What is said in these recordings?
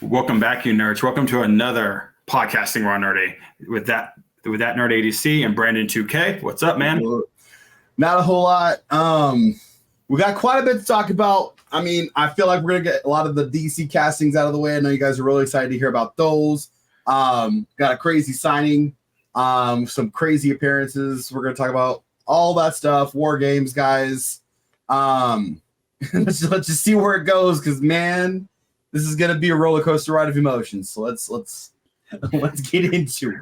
Welcome back, you nerds. Welcome to another podcasting Raw Nerdy with that nerd ADC and Brandon 2K. What's up, man? Not a whole lot. We got quite a bit to talk about. I mean, I feel like we're gonna get a lot of the DC castings out of the way. I know you guys are really excited to hear about those. Got a crazy signing, some crazy appearances. We're gonna talk about all that stuff. War games, guys. Let's just see where it goes, because man, this is gonna be a roller coaster ride of emotions. So let's get into it.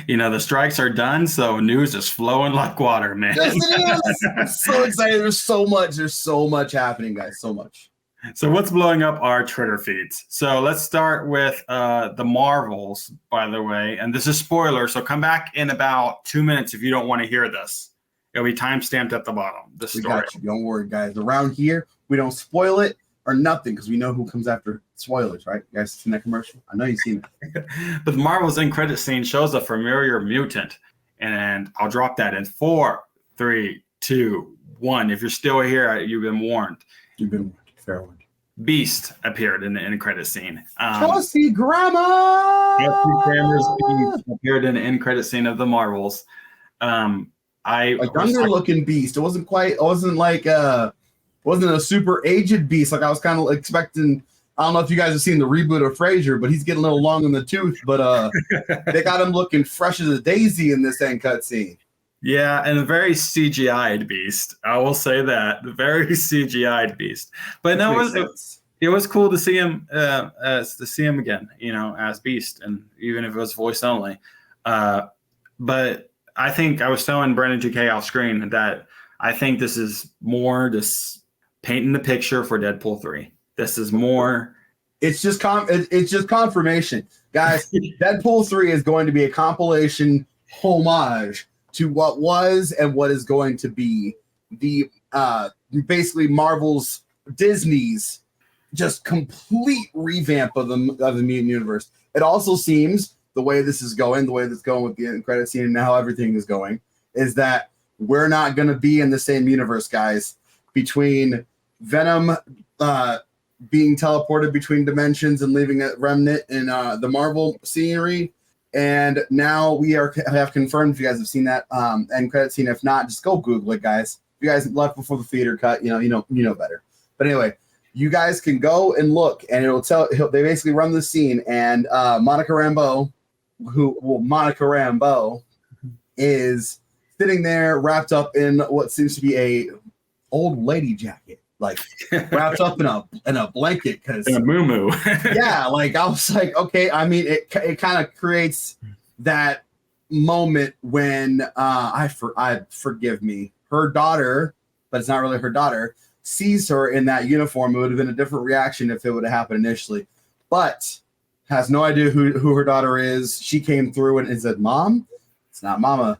You know, the strikes are done, so news is flowing like water, man. Yes, it is. I'm so excited. There's so much happening, guys. So much. So what's blowing up our Twitter feeds? So let's start with the Marvels, by the way. And this is spoiler, so come back in about 2 minutes if you don't want to hear this. It'll be timestamped at the bottom. The story. We got you. Don't worry, guys. Around here, we don't spoil it or nothing because we know who comes after spoilers, right? You guys seen that commercial? I know you've seen it. But the Marvel's end credit scene shows a familiar mutant. And I'll drop that in 4, 3, 2, 1. If you're still here, you've been warned. You've been warned. Fair warned. Beast appeared in the end credit scene. Kelsey Grammer! Kelsey Grammer's Beast appeared in the end credit scene of the Marvels. A younger looking Beast. It wasn't a super aged Beast like I was kind of expecting. I don't know if you guys have seen the reboot of Frasier, but he's getting a little long in the tooth. But they got him looking fresh as a daisy in this end cut scene. Yeah, and a very CGI'd Beast. I will say that, very CGI'd Beast. But no, it was cool to see him again, as Beast, and even if it was voice only. But I think I was telling Brandon 2K off screen that I think this is more just painting the picture for Deadpool 3. This is more. It's just confirmation, guys. Deadpool 3 is going to be a compilation homage to what was and what is going to be the basically Disney's just complete revamp of the Mutant universe. It also seems the way this is going with the end credit scene and how everything is going, is that we're not going to be in the same universe, guys. Between Venom being teleported between dimensions and leaving a remnant in the Marvel scenery, and now we have confirmed, if you guys have seen that end credit scene. If not, just go Google it, guys. If you guys left before the theater cut, you know better. But anyway, you guys can go and look, and it'll tell. They basically run the scene, and Monica Rambeau is sitting there wrapped up in what seems to be a old lady jacket, like wrapped up in a blanket, because in a muumuu. Yeah, like I was like, okay. I mean, it kind of creates that moment when forgive me, her daughter, but it's not really her daughter, sees her in that uniform. It would have been a different reaction if it would have happened initially, but has no idea who her daughter is. She came through and said, "Mom." It's not Mama.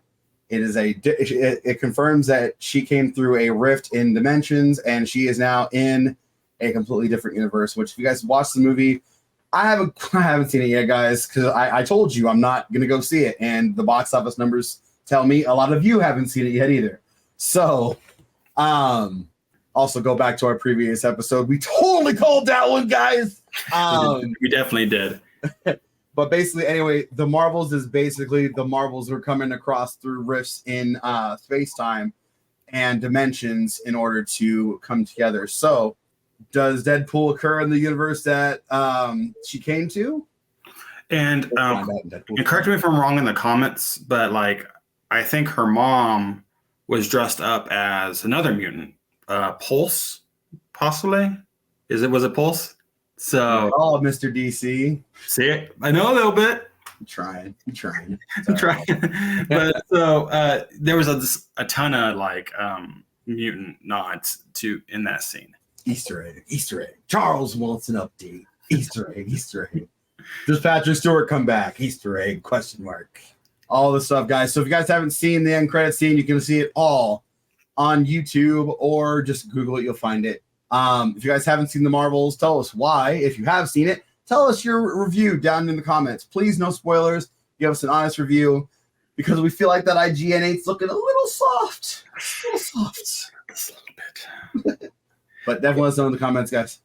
It confirms that she came through a rift in dimensions, and she is now in a completely different universe. Which, if you guys watch the movie, I haven't seen it yet, guys, because I told you I'm not gonna go see it, and the box office numbers tell me a lot of you haven't seen it yet either. So, also go back to our previous episode. We totally called that one, guys. We definitely did. But basically, anyway, the Marvels is basically the Marvels were coming across through rifts in space-time and dimensions in order to come together. So, does Deadpool occur in the universe that she came to? And correct me if I'm wrong in the comments, but I think her mom was dressed up as another mutant, Pulse, possibly. Was it Pulse? So, Mr. DC. See it? I know a little bit. I'm trying. But so there was a ton of mutant nods in that scene. Easter egg. Charles wants an update. Easter egg. Does Patrick Stewart come back? Easter egg, ? All this stuff, guys. So if you guys haven't seen the end credit scene, you can see it all on YouTube, or just Google it. You'll find it. If you guys haven't seen the Marvels, tell us why. If you have seen it, tell us your review down in the comments. Please, no spoilers. Give us an honest review, because we feel like that IGN8's looking a little soft. Just a little bit. But definitely let us know in the comments, guys.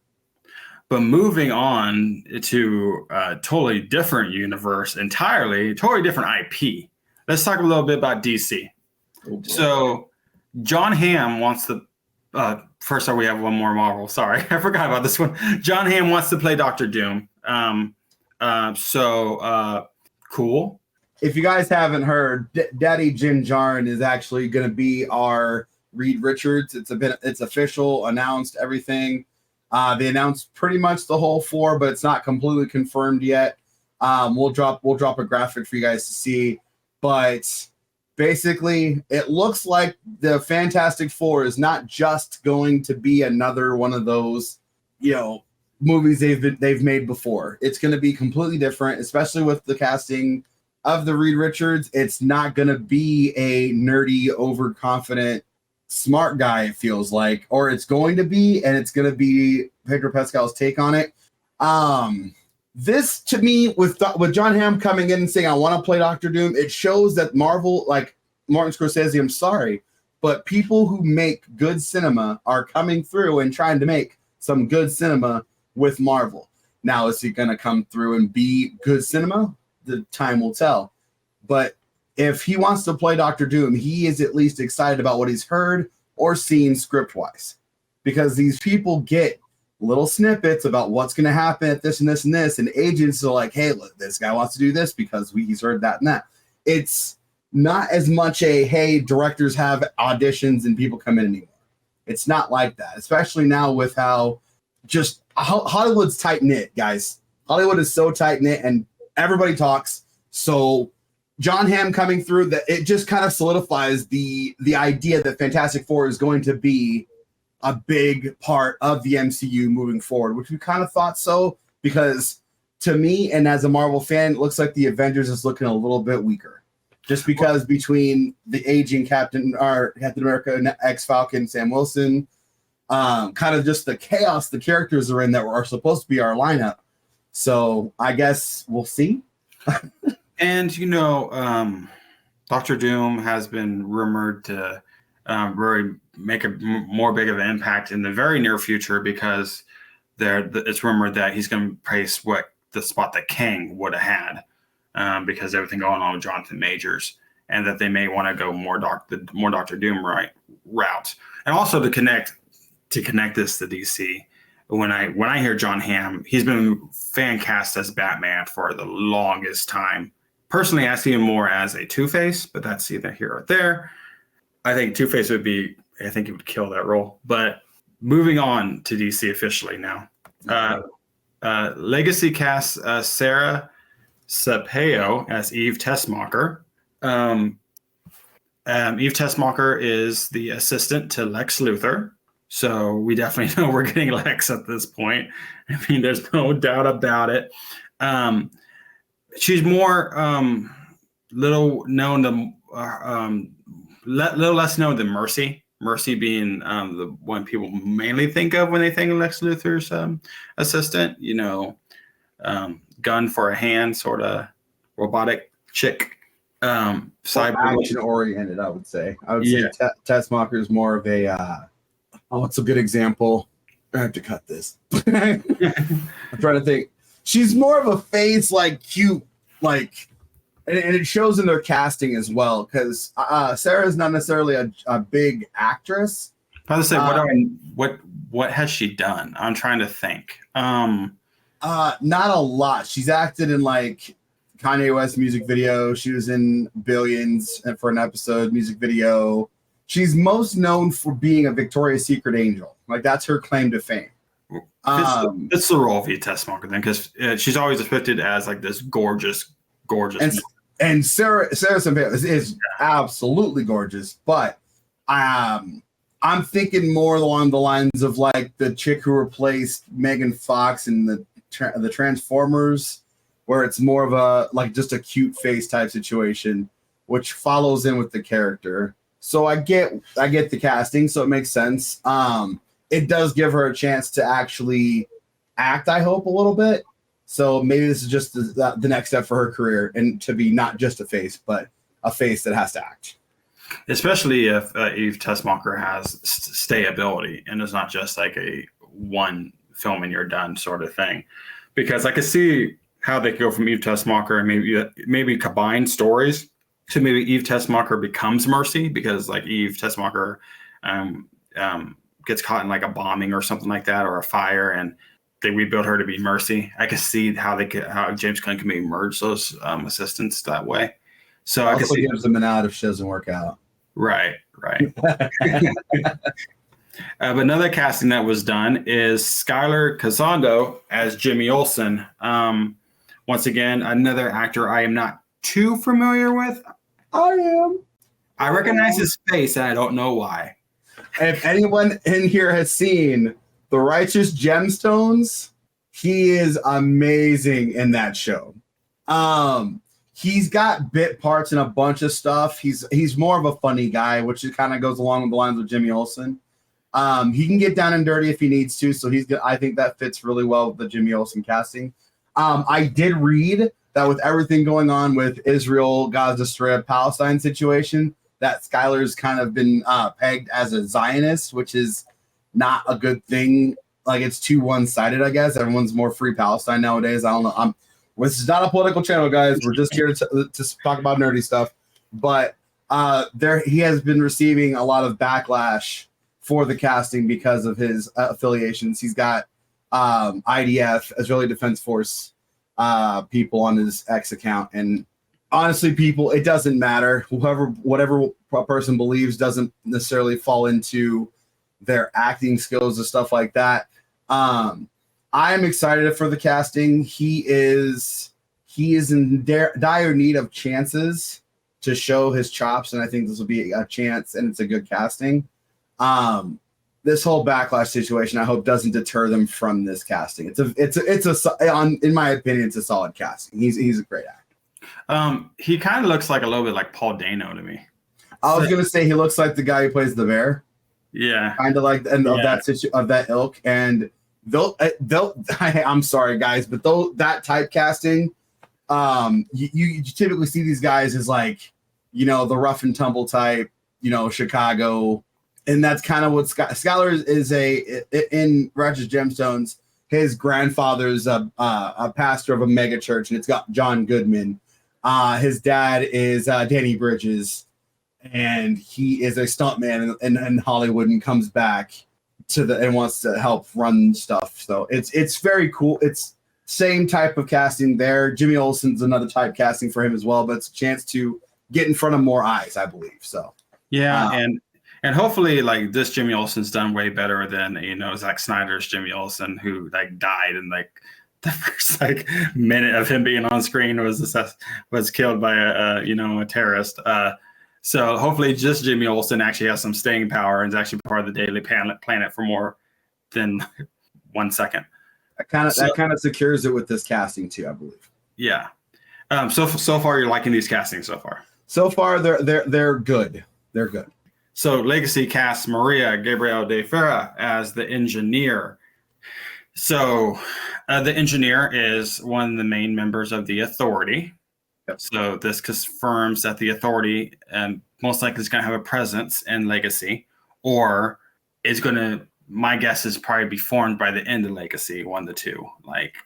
But moving on to a totally different universe, totally different IP. Let's talk a little bit about DC. Oh, so Jon Hamm wants to first, we have one more Marvel. Sorry, I forgot about this one. Jon Hamm wants to play Doctor Doom. Cool. If you guys haven't heard, Daddy Jim Jarn is actually going to be our Reed Richards. It's official, announced everything. They announced pretty much the whole 4, but it's not completely confirmed yet. We'll drop a graphic for you guys to see, but basically, it looks like the Fantastic Four is not just going to be another one of those, movies they've made before. It's going to be completely different, especially with the casting of the Reed Richards. It's not going to be a nerdy, overconfident, smart guy, it feels like, or it's going to be, and it's going to be Pedro Pascal's take on it. This, to me, with Jon Hamm coming in and saying, I want to play Doctor Doom, it shows that Marvel, like Martin Scorsese, I'm sorry, but people who make good cinema are coming through and trying to make some good cinema with Marvel. Now, is he going to come through and be good cinema? The time will tell. But if he wants to play Doctor Doom, he is at least excited about what he's heard or seen script-wise. Because these people get little snippets about what's going to happen at this and this and this, and agents are like, hey, look, this guy wants to do this because he's heard that and that. It's not as much hey, directors have auditions and people come in anymore. It's not like that, especially now with how Hollywood's tight-knit, guys. Hollywood is so tight-knit, and everybody talks. So Jon Hamm coming through, that it just kind of solidifies the idea that Fantastic Four is going to be a big part of the MCU moving forward, which we kind of thought so, because to me, and as a Marvel fan, it looks like the Avengers is looking a little bit weaker. Just because between the aging Captain America and X-Falcon, Sam Wilson, kind of just the chaos the characters are in that are supposed to be our lineup. So I guess we'll see. And, Doctor Doom has been rumored to really make a more big of an impact in the very near future, because it's rumored that he's going to replace the spot that Kang would have had, because everything going on with Jonathan Majors, and that they may want to go more Doctor Doom route. And also to connect this to DC, when I hear Jon Hamm, he's been fan cast as Batman for the longest time. Personally, I see him more as a Two-Face, but that's either here or there. I think Two-Face he would kill that role. But moving on to DC officially now. Legacy cast Sara Sampaio as Eve Teschmacher. Eve Teschmacher is the assistant to Lex Luthor. So we definitely know we're getting Lex at this point. I mean, there's no doubt about it. She's more little less known than Mercy. Mercy being the one people mainly think of when they think of Lex Luthor's assistant. Gun for a hand, sort of robotic chick. Cyber action oriented, I would say. Say Teschmacher is more of a. What's a good example? I have to cut this. I'm trying to think. She's more of a face, cute, and it shows in their casting as well, because Sarah's not necessarily a big actress. I was say, what has she done? I'm trying to think. Not a lot. She's acted in Kanye West music video. She was in Billions for an episode music video. She's most known for being a Victoria's Secret angel. That's her claim to fame. It's the role of Eve Teschmacher then, because she's always depicted as this gorgeous. And Sara Sampaio is absolutely gorgeous, but I'm thinking more along the lines of the chick who replaced Megan Fox in the Transformers, where it's more of a just a cute face type situation, which follows in with the character. So I get the casting, so it makes sense. It does give her a chance to actually act, I hope, a little bit. So maybe this is just the next step for her career, and to be not just a face, but a face that has to act. Especially if Eve Teschmacher has stayability and is not just a one filming, you're done, sort of thing. Because I could see how they could go from Eve Teschmacher and maybe combine stories to maybe Eve Teschmacher becomes Mercy, because like Eve Teschmacher gets caught in like a bombing or something like that, or a fire, and they rebuild her to be Mercy. I could see how James Gunn can maybe merge those assistants that way. So also I could see gives them an out if she doesn't work out. Right. But another casting that was done is Skyler Gisondo as Jimmy Olsen. Once again, another actor I am not too familiar with. I recognize his face, and I don't know why. If anyone in here has seen The Righteous Gemstones, he is amazing in that show. He's got bit parts in a bunch of stuff. He's more of a funny guy, which kind of goes along with the lines of Jimmy Olsen. He can get down and dirty if he needs to, so I think that fits really well with the Jimmy Olsen casting. I did read that with everything going on with Israel, Gaza Strip, Palestine situation, that Skyler's kind of been pegged as a Zionist, which is not a good thing. Like, it's too one-sided, I guess. Everyone's more free Palestine nowadays. I don't know. This is not a political channel, guys. We're just here to talk about nerdy stuff. But he has been receiving a lot of backlash for the casting because of his affiliations. He's got IDF, Israeli Defense Force people on his X account. And honestly, people, it doesn't matter. Whatever a person believes doesn't necessarily fall into their acting skills and stuff like that. I am excited for the casting. He is in dire need of chances to show his chops, and I think this will be a chance, and it's a good casting. This whole backlash situation, I hope, doesn't deter them from this casting. In my opinion, it's a solid casting. He's a great actor. He kind of looks like a little bit like Paul Dano to me. I was gonna say he looks like the guy who plays the bear. Yeah, kind of like of that ilk. And I'm sorry, guys, but that typecasting, you typically see these guys as like, the rough and tumble type, Chicago. And that's kind of what Skyler is in Righteous Gemstones. His grandfather's a pastor of a mega church, and it's got John Goodman. His dad is Danny Bridges, and he is a stuntman in Hollywood and comes back and wants to help run stuff. So it's very cool. It's same type of casting there. Jimmy Olsen's another type casting for him as well, but it's a chance to get in front of more eyes, I believe. So yeah, and hopefully, like, this Jimmy Olsen's done way better than Zack Snyder's Jimmy Olsen, who like died in like the first like minute of him being on screen was killed by a terrorist. So hopefully, just Jimmy Olsen actually has some staying power and is actually part of the Daily Planet for more than 1 second. That kind of secures it with this casting too, I believe. Yeah. So far, you're liking these castings so far. So far, they're good. They're good. So Legacy casts Gabriela de Faría as the engineer. So the engineer is one of the main members of the Authority. Yep. So this confirms that the Authority most likely is going to have a presence in Legacy, or is going to, my guess is probably be formed by the end of Legacy, 1 to 2. Like,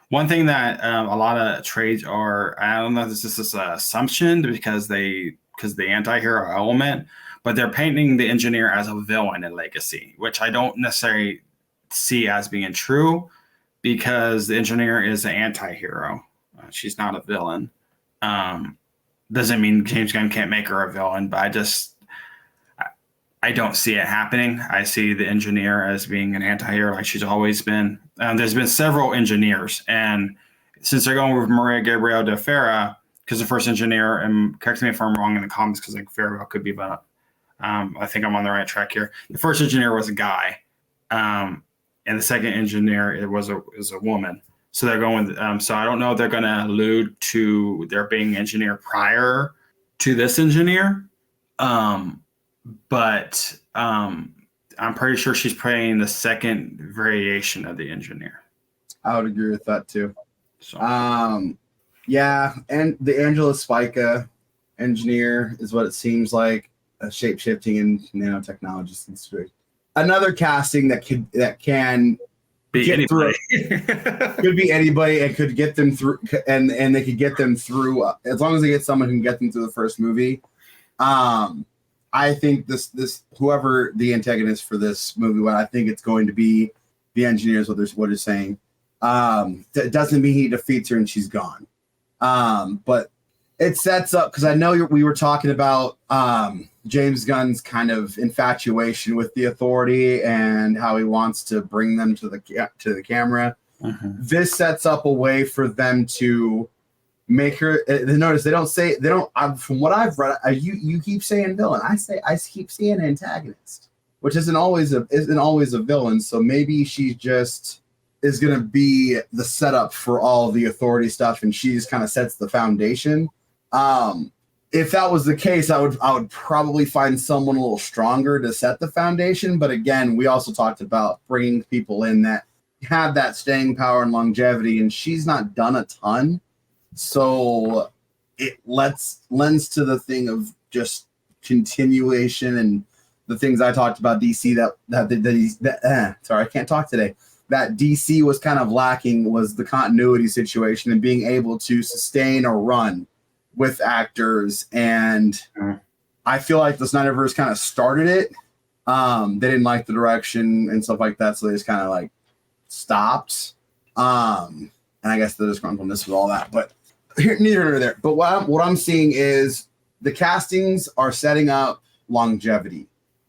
one thing that a lot of trades are, I don't know if this is an assumption because the anti-hero element, but they're painting the engineer as a villain in Legacy, which I don't necessarily see as being true, because the engineer is an anti-hero. She's not a villain. Doesn't mean James Gunn can't make her a villain, but I don't see it happening. I see the engineer as being an anti-hero like she's always been. There's been several engineers, and since they're going with Gabriela de Faría, because the first engineer, and correct me if I'm wrong in the comments, because like very well could be, but I think I'm on the right track here. The first engineer was a guy, and the second engineer is a woman. So they're going with, so I don't know if they're going to allude to there being an engineer prior to this engineer, but I'm pretty sure she's playing the second variation of the engineer. I would agree with that too. So. Yeah, and the Angela Spica engineer is what it seems like, a shape-shifting and nanotechnology industry. Another casting that can be anybody. Could be anybody, and could get them through, and they could get them through as long as they get someone who can get them through the first movie. I think this whoever the antagonist for this movie, I think it's going to be the engineers. What they're saying. That doesn't mean he defeats her and she's gone. But it sets up, because I know we were talking about James Gunn's kind of infatuation with the Authority and how he wants to bring them to the camera. This sets up a way for them to make her. Notice they don't. From what I've read, you keep saying villain. I keep seeing antagonist, which isn't always a villain. So maybe she just is going to be the setup for all the Authority stuff, and she just kind of sets the foundation. If that was the case, I would probably find someone a little stronger to set the foundation. But again, we also talked about bringing people in that have that staying power and longevity, and she's not done a ton. So it lends to the thing of just continuation and the things I talked about DC sorry, I can't talk today. That DC was kind of lacking was the continuity situation and being able to sustain or run with actors. And I feel like the Snyderverse kind of started it. They didn't like the direction and stuff like that, so they just kind of like stopped. And I guess they're just going from this with all that. But here, neither nor there. But what I'm seeing is the castings are setting up longevity.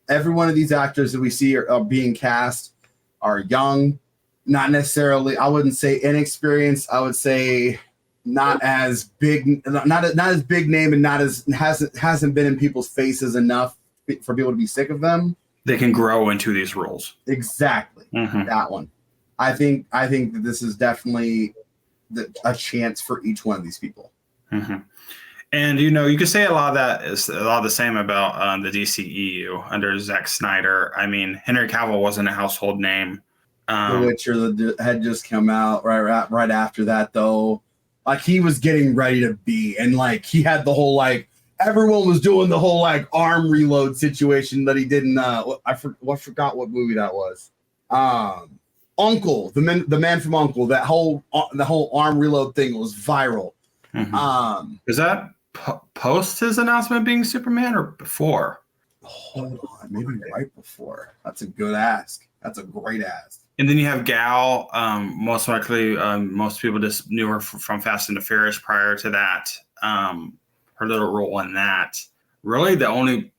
Every one of these actors that we see are being cast are young, not necessarily. I wouldn't say inexperienced. I would say not as big, not as big name, and hasn't been in people's faces enough for people to be sick of them. They can grow into these roles. Exactly, that one. I think that this is definitely a chance for each one of these people. And you could say a lot of that is a lot of the same about the DCEU under Zack Snyder. I mean, Henry Cavill wasn't a household name. The Witcher had just come out right after that, though. Like, he was getting ready to be, and like he had the whole like everyone was doing the whole like arm reload situation that he did in I forgot what movie that was. Uncle, the man from Uncle, the whole arm reload thing was viral. Is that post his announcement being Superman or before? Hold on, maybe right before. That's a good ask. That's a great ask. And then you have Gal. Most likely, most people just knew her from Fast and the Furious prior to that. Her little role in that. Really, the only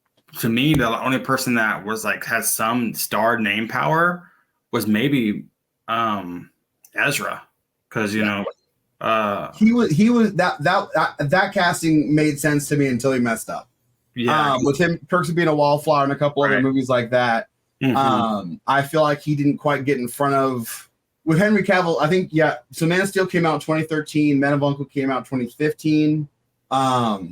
person that was like has some star name power was maybe Ezra, because he was that casting made sense to me until he messed up. With him, Perks of Being a Wallflower and a couple other movies like that. I feel like he didn't quite get in front of with Henry Cavill. I think so Man of Steel came out in 2013. Men of Uncle came out in 2015. I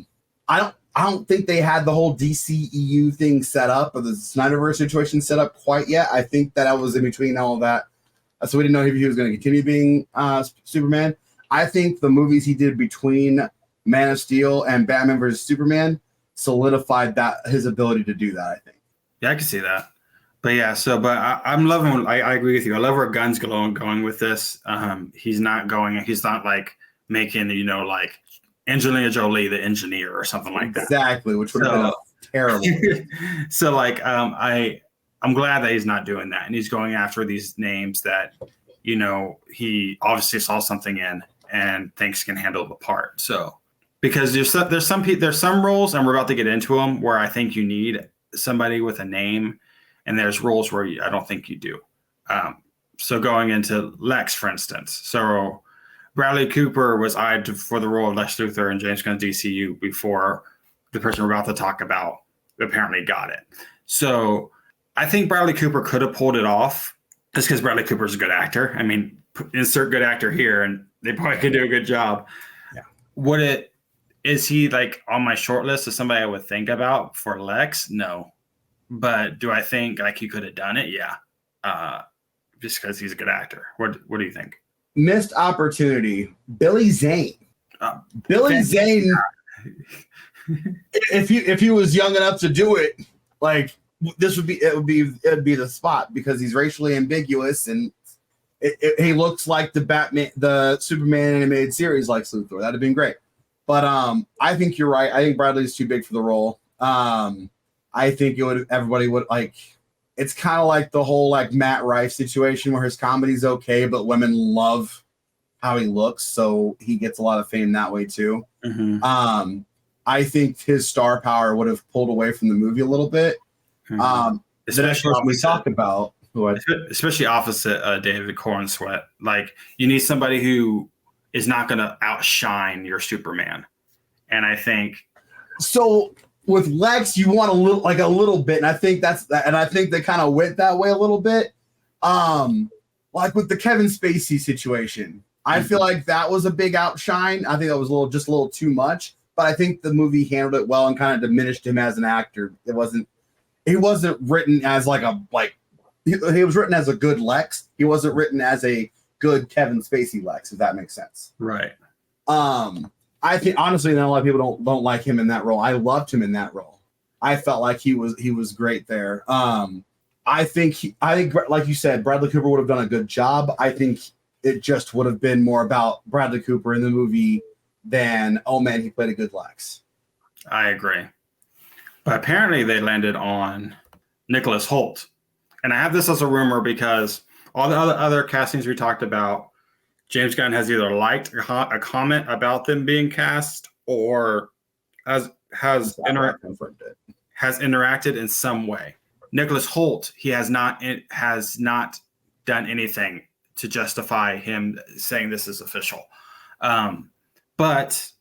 don't think they had the whole DCEU thing set up or the Snyderverse situation set up quite yet. I think that I was in between all of that, so we didn't know if he was going to continue being Superman. I think the movies he did between Man of Steel and Batman vs Superman solidified that his ability to do that. I think. Yeah, I can see that. But yeah, I'm loving. I agree with you. I love where Gunn's going with this. He's not like making like Angelina Jolie the engineer or something like that. Exactly, which would have been terrible. So like, I'm glad that he's not doing that, and he's going after these names that he obviously saw something in and thinks can handle the part. So because there's some roles, and we're about to get into them, where I think you need somebody with a name. And there's roles where I don't think you do. So going into Lex, for instance. So Bradley Cooper was eyed for the role of Lex Luthor in James Gunn's DCU before the person we're about to talk about apparently got it. So I think Bradley Cooper could have pulled it off just because Bradley Cooper's a good actor. I mean, insert good actor here, and they probably could do a good job. Yeah. Is he like on my short list of somebody I would think about for Lex? No. But do I think like he could have done it? Yeah. Just because he's a good actor. What do you think? Missed opportunity. Billy Zane. Billy Zane. If he was young enough to do it, like it'd be the spot because he's racially ambiguous and he looks like the Superman animated series Lex Luthor. That'd have been great. But I think you're right. I think Bradley's too big for the role. I think everybody would like. It's kind of like the whole like Matt Rife situation where his comedy's okay, but women love how he looks, so he gets a lot of fame that way too. Mm-hmm. I think his star power would have pulled away from the movie a little bit. Mm-hmm. Especially we talked about. Especially opposite David Cornsweet. Like, you need somebody who is not going to outshine your Superman. And I think so with Lex, you want a little bit, and I think they kind of went that way a little bit. Like with the Kevin Spacey situation, I feel like that was a big outshine. I think that was just a little too much, but I think the movie handled it well and kind of diminished him as an actor. He wasn't written as he was written as a good Lex. He wasn't written as a good Kevin Spacey Lex, if that makes sense. Right. I think honestly, a lot of people don't like him in that role. I loved him in that role. I felt like he was great there. I think like you said, Bradley Cooper would have done a good job. I think it just would have been more about Bradley Cooper in the movie than, oh man, he played a good Lex. I agree. But apparently they landed on Nicholas Hoult. And I have this as a rumor because all the other castings we talked about, James Gunn has either liked a comment about them being cast or has interacted in some way. Nicholas Hoult, he has not done anything to justify him saying this is official. But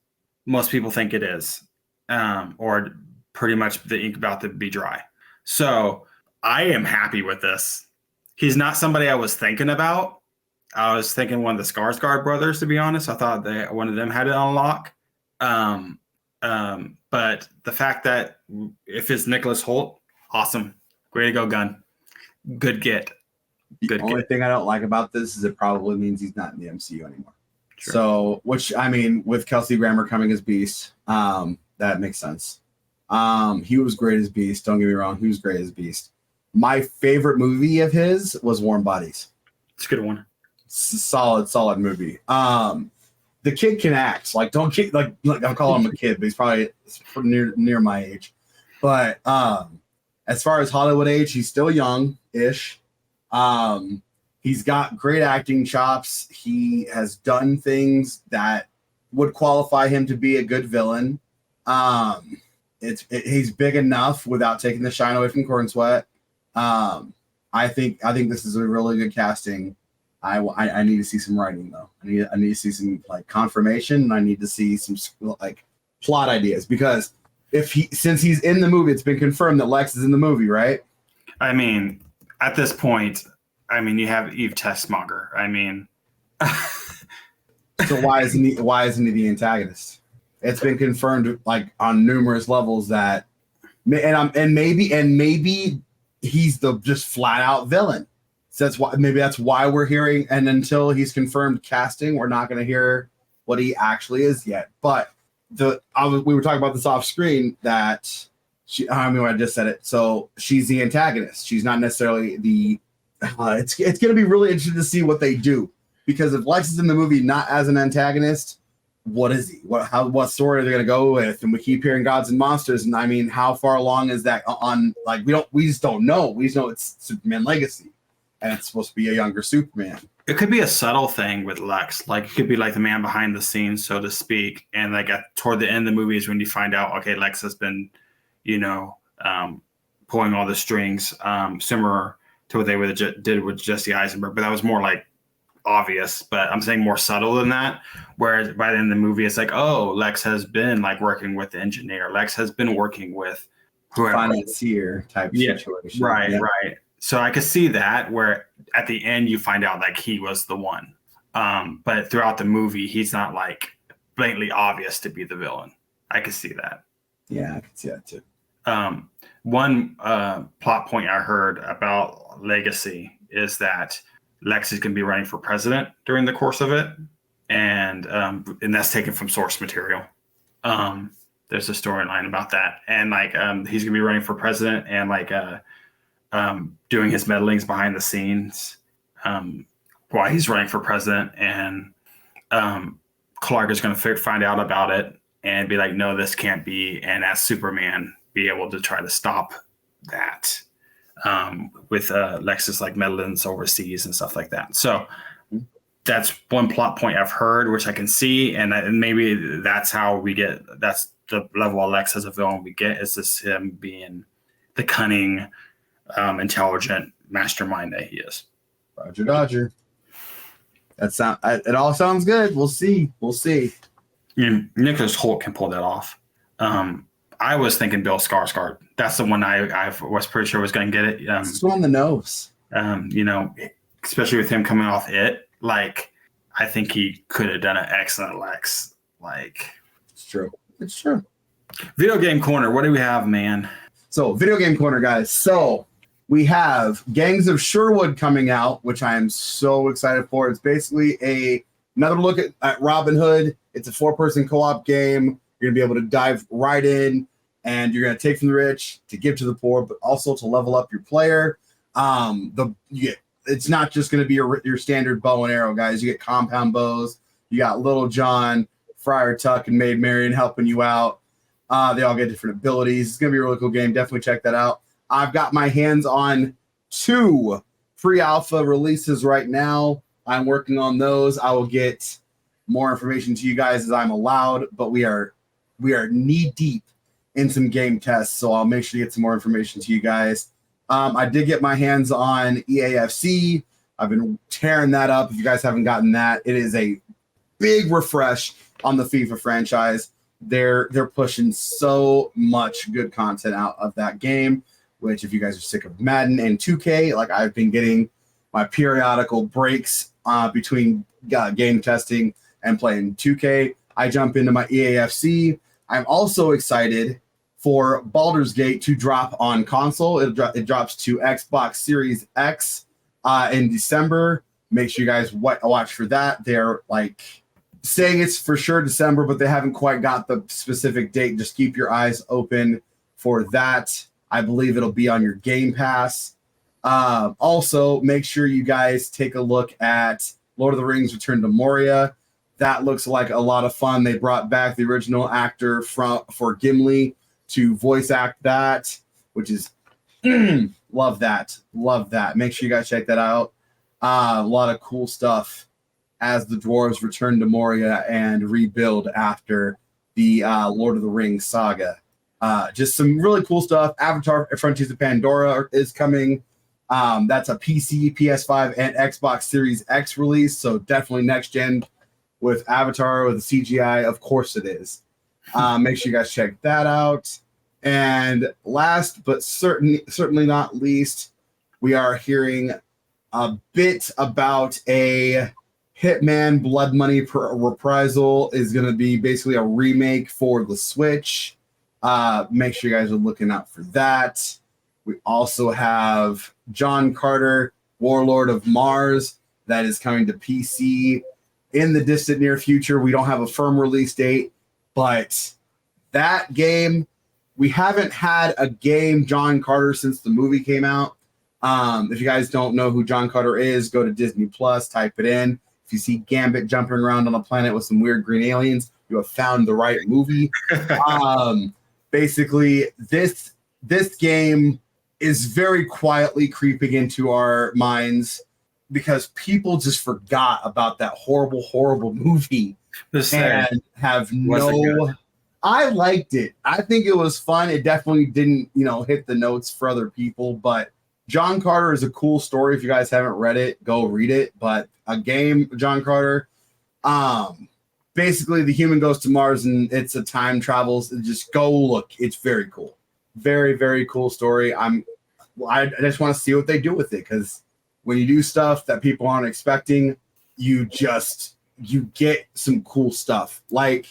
most people think it is, or pretty much the ink about to be dry. So I am happy with this. He's not somebody I was thinking about. I was thinking one of the Skarsgård brothers, to be honest. I thought one of them had it on lock. But the fact that if it's Nicholas Hoult, awesome. Way to go, Gunn. Good get. The only thing I don't like about this is it probably means he's not in the MCU anymore. Sure. So, which, I mean, with Kelsey Grammer coming as Beast, that makes sense. He was great as Beast. Don't get me wrong. He was great as Beast. My favorite movie of his was Warm Bodies. It's a good one. Solid movie. The kid can act. Like, don't kid, like I'm calling him a kid, but he's probably near my age. But as far as Hollywood age, he's still young-ish. He's got great acting chops. He has done things that would qualify him to be a good villain. He's big enough without taking the shine away from Cornsweet. I think this is a really good casting. I need to see some writing though. I need to see some like confirmation, and I need to see some like plot ideas, because since he's in the movie, it's been confirmed that Lex is in the movie, right? I mean, at this point, you have Eve Teschmacher. So why isn't he the antagonist? It's been confirmed like on numerous levels that, and maybe he's the just flat out villain. So that's why we're hearing, and until he's confirmed casting, we're not going to hear what he actually is yet. But we were talking about this off screen that I just said it. So she's the antagonist. She's not necessarily the. It's going to be really interesting to see what they do, because if Lex is in the movie not as an antagonist, what is he? What story are they going to go with? And we keep hearing Gods and Monsters, and how far along is that on? Like we just don't know. We just know it's Superman Legacy, and it's supposed to be a younger Superman. It could be a subtle thing with Lex. Like, it could be like the man behind the scenes, so to speak. And like toward the end of the movie is when you find out, okay, Lex has been, pulling all the strings, similar to what they did with Jesse Eisenberg. But that was more like obvious. But I'm saying more subtle than that. Whereas by the end of the movie, it's like, oh, Lex has been like working with the engineer. Lex has been working with whoever. Financier type situation. Right, yeah. Right. So I could see that, where at the end you find out like he was the one. But throughout the movie, he's not like blatantly obvious to be the villain. I could see that. Yeah, I could see that too. One plot point I heard about Legacy is that Lex is going to be running for president during the course of it. And that's taken from source material. There's a storyline about that. And like he's going to be running for president, and like doing his meddlings behind the scenes, why he's running for president, and Clark is going to find out about it and be like, no, this can't be. And as Superman, be able to try to stop that with Lex's like meddlings overseas and stuff like that. So that's one plot point I've heard, which I can see. And maybe that's how we get, that's the level of Lex as a villain we get, is this him being the cunning, intelligent mastermind that he is. Roger Dodger. It all sounds good. We'll see. Nicholas Hoult can pull that off. I was thinking Bill Skarsgård. That's the one I was pretty sure was going to get it. It's on the nose. Especially with him coming off it. Like, I think he could have done an excellent Lex. Like, it's true. Video game corner. What do we have, man? So, video game corner, guys. So, we have Gangs of Sherwood coming out, which I am so excited for. It's basically another look at Robin Hood. It's a 4-person co-op game. You're going to be able to dive right in, and you're going to take from the rich to give to the poor, but also to level up your player. It's not just going to be your standard bow and arrow, guys. You get compound bows. You got Little John, Friar Tuck, and Maid Marian helping you out. They all get different abilities. It's going to be a really cool game. Definitely check that out. I've got my hands on 2 pre-alpha releases right now. I'm working on those. I will get more information to you guys as I'm allowed, but we are knee deep in some game tests, so I'll make sure to get some more information to you guys. I did get my hands on EAFC. I've been tearing that up. If you guys haven't gotten that, it is a big refresh on the FIFA franchise. They're pushing so much good content out of that game, which if you guys are sick of Madden and 2K, like I've been getting my periodical breaks between game testing and playing 2K, I jump into my EAFC. I'm also excited for Baldur's Gate to drop on console. It drops to Xbox Series X in December. Make sure you guys watch for that. They're like saying it's for sure December, but they haven't quite got the specific date. Just keep your eyes open for that. I believe it'll be on your Game Pass. Also, make sure you guys take a look at Lord of the Rings Return to Moria. That looks like a lot of fun. They brought back the original actor for Gimli to voice act that, which is love that. Make sure you guys check that out. A lot of cool stuff as the dwarves return to Moria and rebuild after the Lord of the Rings saga. Just some really cool stuff. Avatar Frontiers of Pandora is coming. That's a PC, PS5, and Xbox Series X release, so definitely next gen with Avatar with the CGI. Of course it is. Make sure you guys check that out. And last but certainly not least, we are hearing a bit about a Hitman Blood Money Reprisal is going to be basically a remake for the Switch. Make sure you guys are looking out for that. We also have John Carter, Warlord of Mars, that is coming to PC in the distant near future. We don't have a firm release date, but that game, we haven't had a game John Carter since the movie came out. If you guys don't know who John Carter is, go to Disney Plus, type it in. If you see Gambit jumping around on a planet with some weird green aliens, you have found the right movie. Basically, this game is very quietly creeping into our minds because people just forgot about that horrible movie and have no. I liked it. I think it was fun. It definitely didn't, hit the notes for other people, but John Carter is a cool story. If you guys haven't read it, go read it. But a game, John Carter, basically the human goes to Mars and it's a time travels. Just go look. It's very cool. Very, very cool story. I just want to see what they do with it, because when you do stuff that people aren't expecting, you get some cool stuff. Like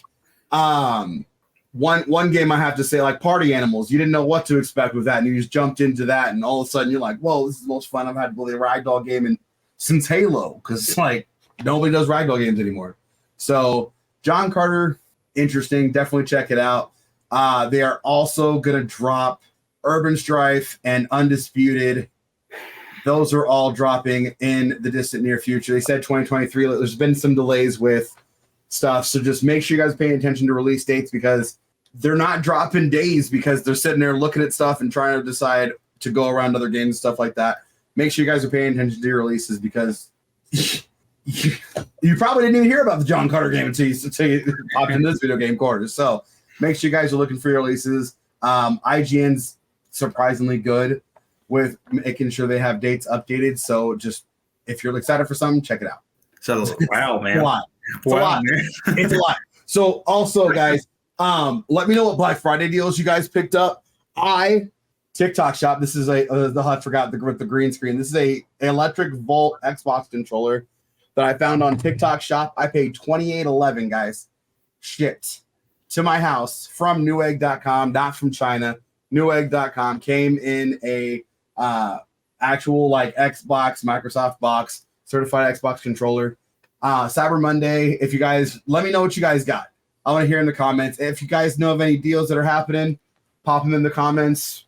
one game I have to say, like Party Animals, you didn't know what to expect with that, and you just jumped into that, and all of a sudden you're like, whoa, this is the most fun I've had with a ragdoll game since Halo, because like nobody does ragdoll games anymore. So John Carter, interesting. Definitely check it out. They are also going to drop Urban Strife and Undisputed Those are all dropping in the distant near future. They said 2023. There's been some delays with stuff, so just make sure you guys are paying attention to release dates because they're not dropping days because they're sitting there looking at stuff and trying to decide to go around other games and stuff like that. Make sure you guys are paying attention to your releases because you probably didn't even hear about the John Carter game until you popped in this video game corner. So make sure you guys are looking for your releases. IGN's surprisingly good with making sure they have dates updated. So just if you're excited for something, check it out. So wow, man. It's a lot. It's a lot. It's a lot. So also, guys, let me know what Black Friday deals you guys picked up. TikTok shop. This is I forgot with the green screen. This is a electric Volt Xbox controller that I found on TikTok shop. I paid $28.11, guys. Shipped to my house from newegg.com, not from China. Newegg.com came in a actual like Xbox, Microsoft box, certified Xbox controller. Cyber Monday. If you guys let me know what you guys got. I want to hear in the comments. If you guys know of any deals that are happening, pop them in the comments.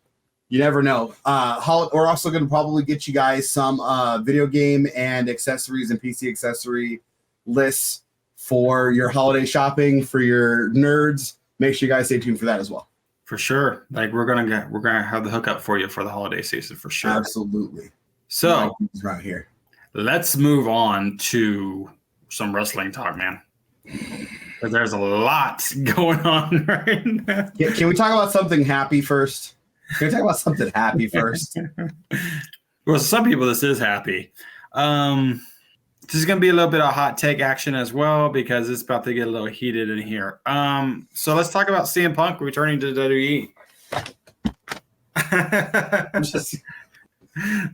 You never know. We're also going to probably get you guys some video game and accessories and PC accessory lists for your holiday shopping for your nerds. Make sure you guys stay tuned for that as well. For sure. Like we're gonna have the hookup for you for the holiday season for sure. Absolutely. So right here. Let's move on to some wrestling talk, man. Because there's a lot going on right now. Can we talk about something happy first? Can we talk about something happy first? Well, some people this is happy. This is going to be a little bit of hot take action as well because it's about to get a little heated in here. So let's talk about CM Punk returning to WWE.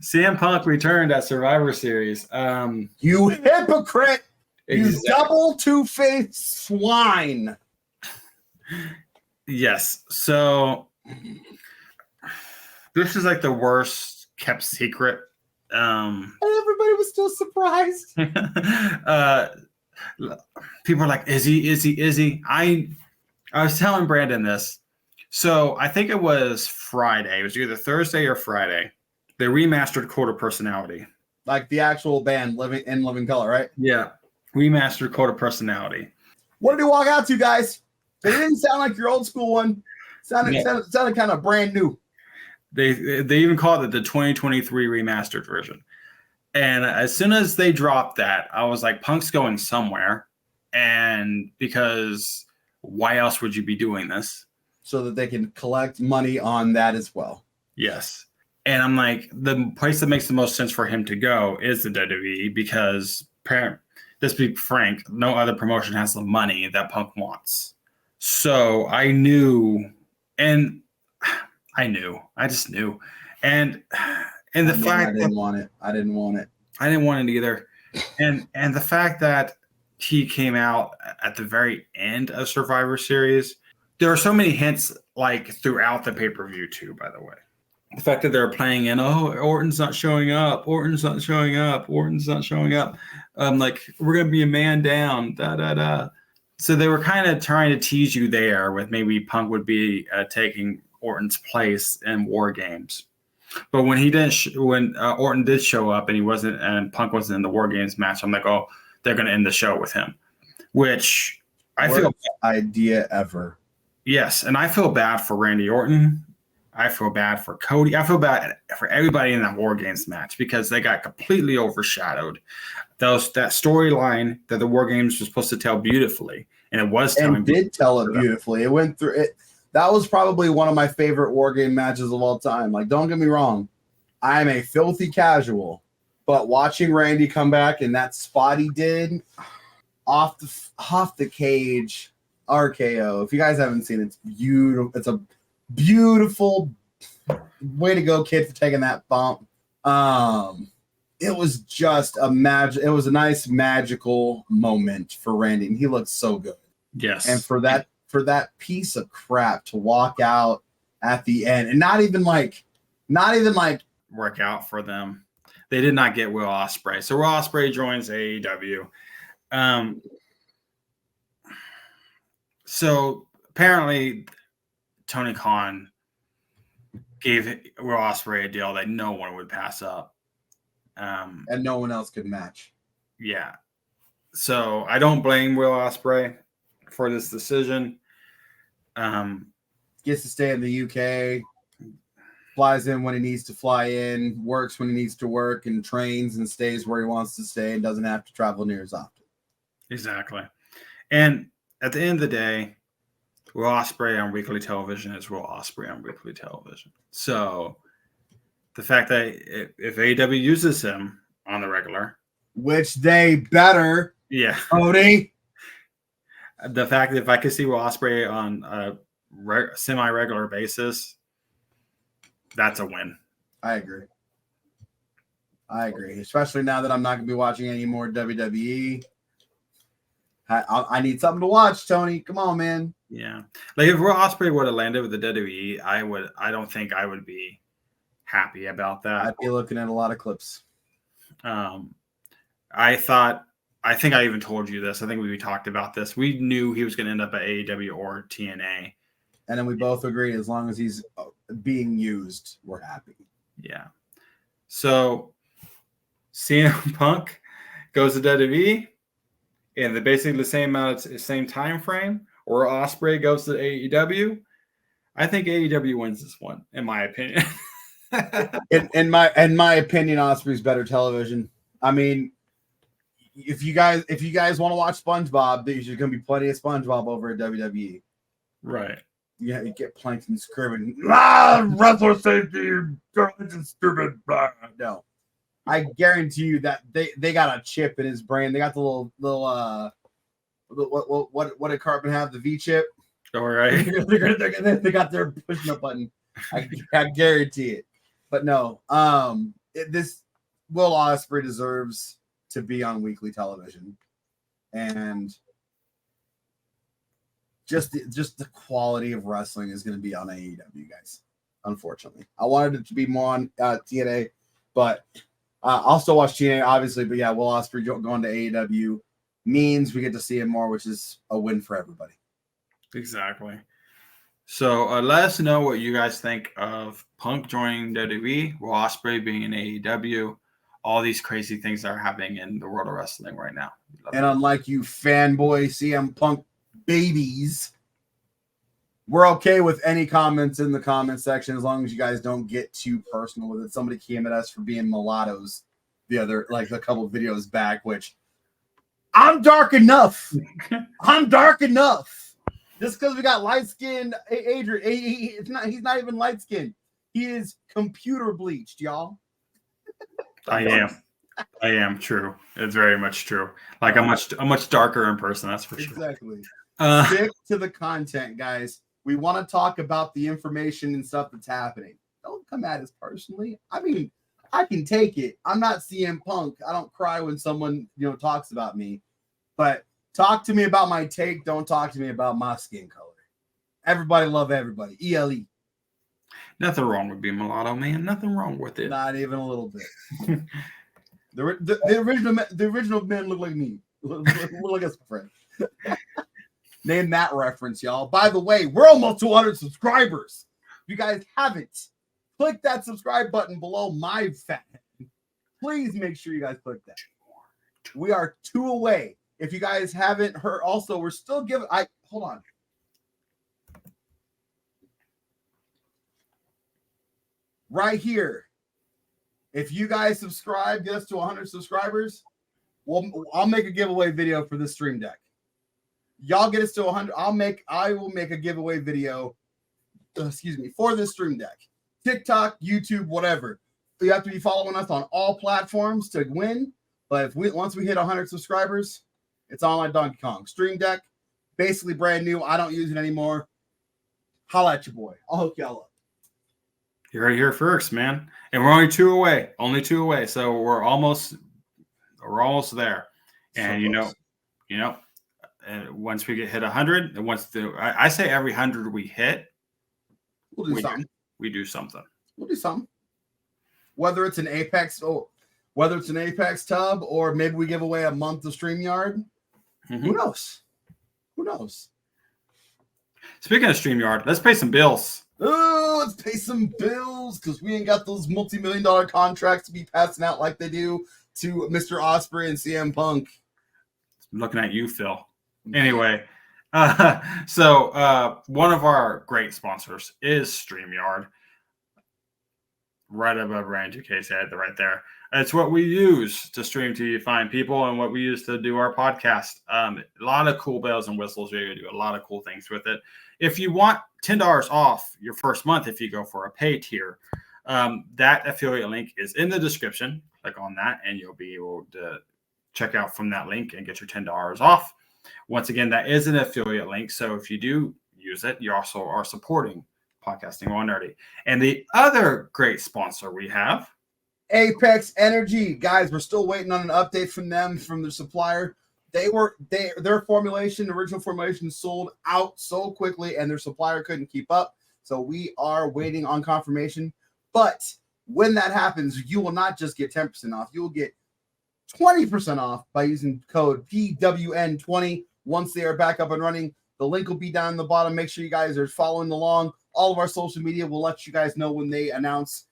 CM Punk returned at Survivor Series. You hypocrite! Exactly. You double two-faced swine! Yes. So this is like the worst kept secret. And everybody was still surprised. People are like, is he? I was telling Brandon this. So I think it was Friday. It was either Thursday or Friday. They remastered Cult of Personality. Like the actual band Living Color, right? Yeah. Remastered Cult of Personality. What did he walk out to, guys? It didn't sound like your old school one. Sounded kind of brand new. They even called it the 2023 remastered version. And as soon as they dropped that, I was like, Punk's going somewhere. And because why else would you be doing this? So that they can collect money on that as well. Yes. And I'm like, the place that makes the most sense for him to go is the WWE because, let's be frank, no other promotion has the money that Punk wants. So I knew, and I just knew. And the fact I didn't want it. I didn't want it either. And the fact that he came out at the very end of Survivor Series, there are so many hints like throughout the pay-per-view too, by the way. The fact that they're playing in, Orton's not showing up. Like, we're going to be a man down, So they were kind of trying to tease you there with maybe Punk would be taking Orton's place in War Games. But when Orton did show up and Punk wasn't in the War Games match, I'm like, oh, they're going to end the show with him, which I feel idea ever. Yes. And I feel bad for Randy Orton. I feel bad for Cody. I feel bad for everybody in that War Games match because they got completely overshadowed. That storyline that the War Games was supposed to tell beautifully, and it was telling. And did tell it beautifully. It went through it. That was probably one of my favorite War Game matches of all time. Like, don't get me wrong, I'm a filthy casual, but watching Randy come back and that spot he did off the cage RKO. If you guys haven't seen it, it's beautiful. It's a beautiful way to go, kid, for taking that bump. It was just it was a nice magical moment for Randy, and he looked so good. Yes. And for that piece of crap to walk out at the end and not even like work out for them. They did not get Will Ospreay. So Will Ospreay joins AEW. So apparently Tony Khan gave Will Ospreay a deal that no one would pass up. And no one else could match. Yeah. So I don't blame Will Ospreay for this decision. Gets to stay in the UK, flies in when he needs to fly in, works when he needs to work, and trains and stays where he wants to stay and doesn't have to travel near as often. Exactly. And at the end of the day, Will Ospreay on weekly television is Will Ospreay on weekly television. So the fact that if AEW uses him on the regular, which they better, Cody. The fact that if I could see Will Ospreay on a semi-regular basis, that's a win. I agree. Especially now that I'm not going to be watching any more WWE. I need something to watch, Tony. Come on, man. Yeah. Like if Will Ospreay would have landed with the WWE, I don't think I would be happy about that. I'd be looking at a lot of clips. I think I even told you this. I think we talked about this. We knew he was going to end up at AEW or TNA. And then we both agreed as long as he's being used, we're happy. Yeah. So CM Punk goes to WWE in basically the same time frame, or Ospreay goes to AEW. I think AEW wins this one, in my opinion. in my opinion, Ospreay's better television. I mean, if you guys want to watch SpongeBob, there's going to be plenty of SpongeBob over at WWE. Right. Yeah, you get Plankton screaming, wrestler safety, it's stupid. Blah. No. I guarantee you that they got a chip in his brain. They got the little what did Cartman have? The V chip. All right. they got their pushing up button. I guarantee it. But no, this Will Ospreay deserves to be on weekly television, and just the quality of wrestling is going to be on AEW, guys. Unfortunately, I wanted it to be more on TNA, but I'll still watch TNA, obviously. But yeah, Will Ospreay going to AEW means we get to see him more, which is a win for everybody. Exactly. So let us know what you guys think of Punk joining WWE, Will Ospreay being in AEW, all these crazy things that are happening in the world of wrestling right now. And unlike you fanboy CM Punk babies, we're okay with any comments in the comment section as long as you guys don't get too personal with it. Somebody came at us for being mulattoes a couple of videos back, which I'm dark enough. I'm dark enough. Just because we got light-skinned Adrian, he's not even light-skinned. He is computer bleached, y'all. I am true. It's very much true. Like I'm much darker in person, that's for sure. Exactly. Stick to the content, guys. We want to talk about the information and stuff that's happening. Don't come at us personally. I mean, I can take it. I'm not CM Punk. I don't cry when someone talks about me. But talk to me about my take. Don't talk to me about my skin color. Everybody love everybody. ELE. Nothing wrong with being mulatto, man. Nothing wrong with it. Not even a little bit. the original men look like me. Look like a friend. Name that reference, y'all. By the way, we're almost 200 subscribers. If you guys haven't, click that subscribe button below my fat head. Please make sure you guys click that. We are 2 away. If you guys haven't heard, also, we're still giving. Hold on. Right here. If you guys subscribe, get us to 100 subscribers, I'll make a giveaway video for this stream deck. Y'all get us to 100. I will make a giveaway video. For this stream deck. TikTok, YouTube, whatever. You have to be following us on all platforms to win. But once we hit 100 subscribers, it's on like Donkey Kong. Stream Deck, basically brand new. I don't use it anymore. Holla at your boy. I'll hook y'all up. You're right here first, man. And we're only 2 away. Only 2 away. So we're almost there. And so once we hit 100, and I say every 100 we hit, we'll do something. We do something. We'll do something. Whether it's an Apex tub, or maybe we give away a month of StreamYard. Mm-hmm. Who knows? Speaking of StreamYard, let's pay some bills. oh, let's pay some bills because we ain't got those multi-million-dollar contracts to be passing out like they do to Mr. Ospreay and CM Punk. I'm looking at you, Phil. Anyway, so one of our great sponsors is StreamYard. Right above Ryan 2K's head, right there. It's what we use to stream to find people and what we use to do our podcast. A lot of cool bells and whistles. We're going to do a lot of cool things with it. If you want $10 off your first month, if you go for a pay tier, that affiliate link is in the description. Click on that and you'll be able to check out from that link and get your $10 off. Once again, that is an affiliate link. So if you do use it, you also are supporting Podcasting All Nerdy. And the other great sponsor we have, Apex Energy. Guys, we're still waiting on an update from them, from their supplier. Their original formulation sold out so quickly and their supplier couldn't keep up. So we are waiting on confirmation. But when that happens, you will not just get 10% off. You will get 20% off by using code PWN20 once they are back up and running. The link will be down in the bottom. Make sure you guys are following along. All of our social media will let you guys know when they announce.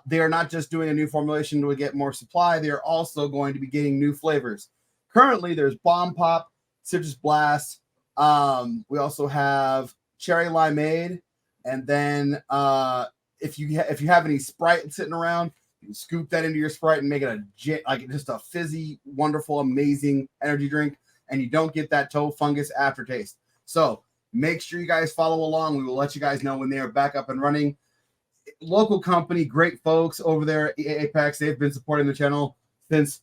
They are not just doing a new formulation to get more supply. They are also going to be getting new flavors. Currently, there's Bomb Pop, Citrus Blast. We also have Cherry Limeade. And then if you have any Sprite sitting around, you can scoop that into your Sprite and make it just a fizzy, wonderful, amazing energy drink. And you don't get that toe fungus aftertaste. So make sure you guys follow along. We will let you guys know when they are back up and running. Local company, great folks over there at Apex. They've been supporting the channel since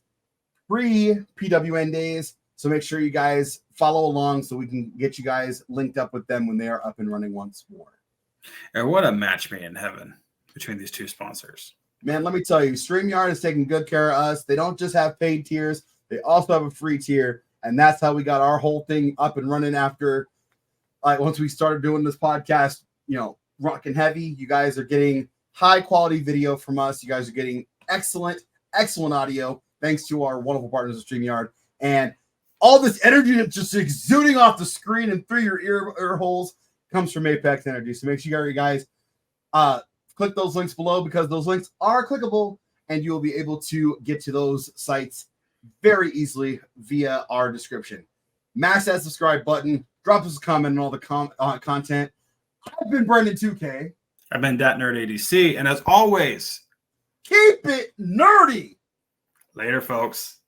pre-PWN days. So make sure you guys follow along so we can get you guys linked up with them when they are up and running once more. And what a match made in heaven between these two sponsors. Man, let me tell you, StreamYard is taking good care of us. They don't just have paid tiers. They also have a free tier. And that's how we got our whole thing up and running after, once we started doing this podcast, rocking heavy. You guys are getting high quality video from us. You guys are getting excellent audio thanks to our wonderful partners at StreamYard. And all this energy that's just exuding off the screen and through your ear holes comes from Apex Energy. So make sure you guys click those links below because those links are clickable and you'll be able to get to those sites very easily via our description. Mash that subscribe button. Drop us a comment on all the content. I've been Brendan 2K. I've been Dat Nerd ADC. And as always, keep it nerdy. Later, folks.